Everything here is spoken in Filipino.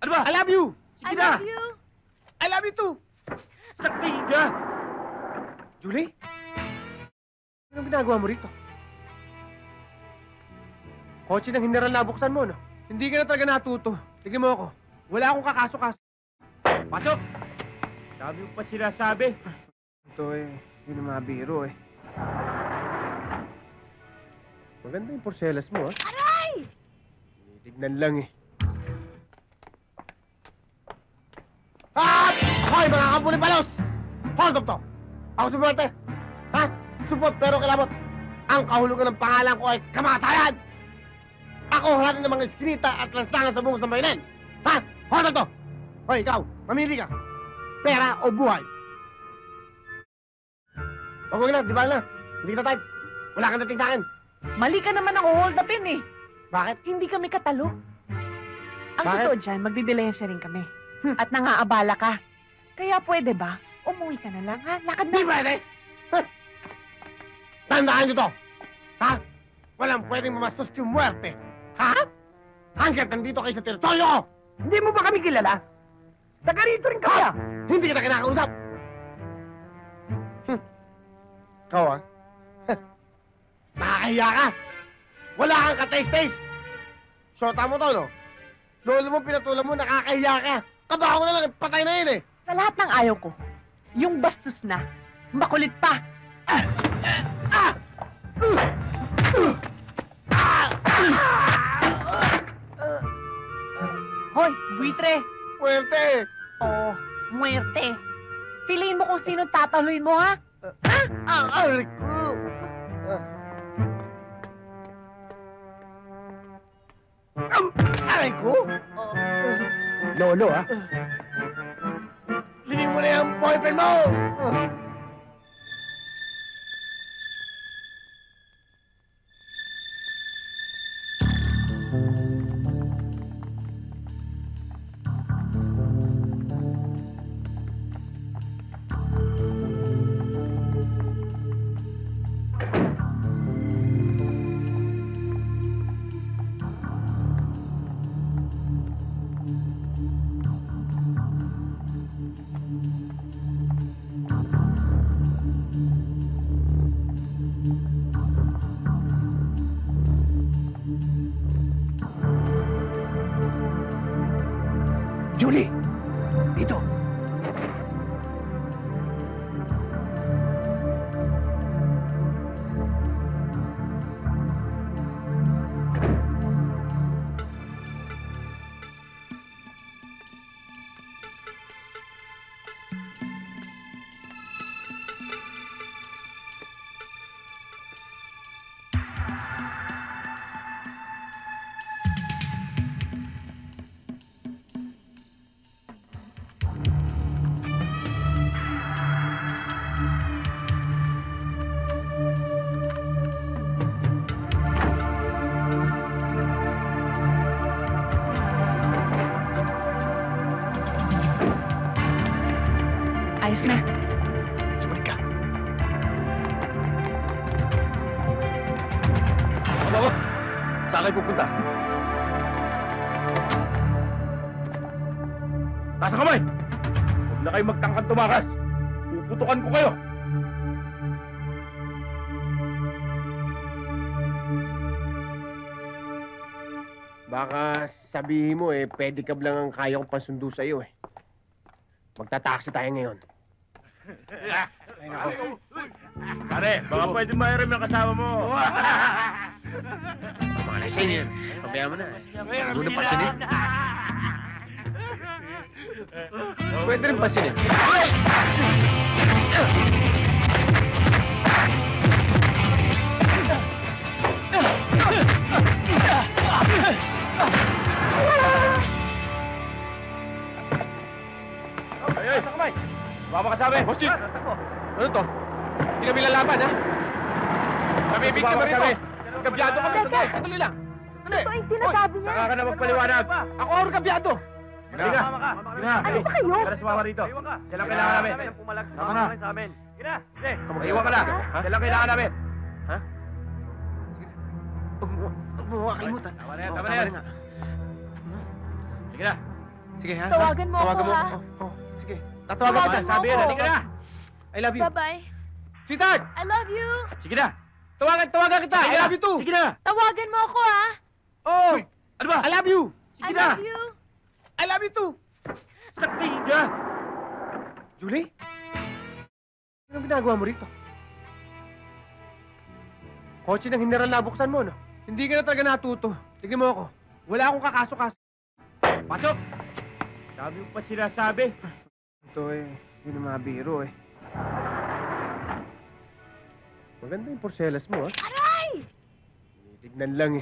Ano ba? I love you! Sige I na! love you. I love you too! Saktiin ka! Julie? Anong ginagawa mo rito? Kotse ng General na buksan mo, no? Hindi ka na talaga natuto. Tignan mo ako. Wala akong kakaso-kaso. Pasok! Dami mo pa sinasabi. Ito yun ang mga biro Maganda yung porselas mo, ha? Aray! Tignan lang Ah! Hoy, mga kapuli-palos! Hold up to! Ako si Muerte! Ha? Supot pero kilabot! Ang kahulugan ng pangalan ko ay kamatayan! Ako harap ng mga iskinita at lansangan sa bungos ng bayanan! Ha? Hold up to! Hoy, ikaw, mamili ka! Pera o buhay? Huwag na, di ba na? Hindi kita type. Wala kang dating sa akin. Mali ka naman ang hold upin eh. Bakit? Hindi kami katalo. Ang Bakit? totoo dyan, magdidelensya rin kami. At nangaabala ka. Kaya pwede ba? Umuwi ka na lang, ha? Lakad na. Di pwede! Ha? Tandaan nyo to! Ha? Walang pwedeng mamastos yung muerte. Ha? Hanggat nandito kayo sa teritoryo ko! Hindi mo ba kami kilala? Taga rito rin kaya! Hindi kita kinakausap! Ikaw, ha? Nakakahiya ka! Wala kang ka-taste-taste! Shota mo to, no? Lolo mo, pinatulan mo, nakakahiya ka! Kabaho na lang, patay na yun Sa lahat ng ayaw ko, yung bastos na, makulit pa. Hoy, buitre! Muerte! Oh, muerte. Piliin mo kung sino tataluin mo, ha? Ang arik ko! Ang arik ko? Lolo, ha? Lining mo na yung boyfriend mo! Julie! Dito! Ayos na. Sumunod ka! Ano? Saan kayo pupunta? Taas ang kamay! Huwag na kayo magtangkad tumakas! Puputukan ko kayo! Baka sabihin mo pedicab lang ang kaya kong pansundo sa iyo Magta-taxi tayo ngayon. Pare, baka pwede mahiram yung kasama mo. Mga lasing yan. Pabayaan mo na. Ano na pasinin? Pwede rin pasinin. Ay, sa kamay! Baka makasabi! Boss Chief! Ano to? Hindi kami lalaban, ha? Kami biktima rito. Kabyado kami. Sandali lang. Sandali. Ito ang sinasabi niya. Saka ka na magpaliwanag! Ako ang kabyado. Halika! Ano ba kayo? Tara, sumama rito. Siya lang kailangan namin. Tama na. Sa amin. Sige na! Iwan ka na. Siya lang kailangan namin. Huwag mo kakalimutan. Tama na yan, tama na yan. Sige na. Sige, ha? Tawagan mo Tawagan ako, mo. ha? Sige. Tatawagan Tawagan ka. mo Sabi ako. yan, halika na. I love you. Bye-bye. Sweetheart! I love you. Sige na. Tawagan kita! I love you too! Sige na. Tawagan mo ako, ha? Oh! Ano ba? I love you! Sige I na. love you. I love you too! Saktiin ka. Julie? Anong ginagawa mo rito? Kotse ng General nabuksan mo, no? Hindi ka na talaga natuto. Tignan mo ako. Wala akong kakaso-kaso. Pasok. Sabi mo pa sinasabi. Ito yun ang mga biro Maganda yung porselas mo, ha? Aray! Tignan lang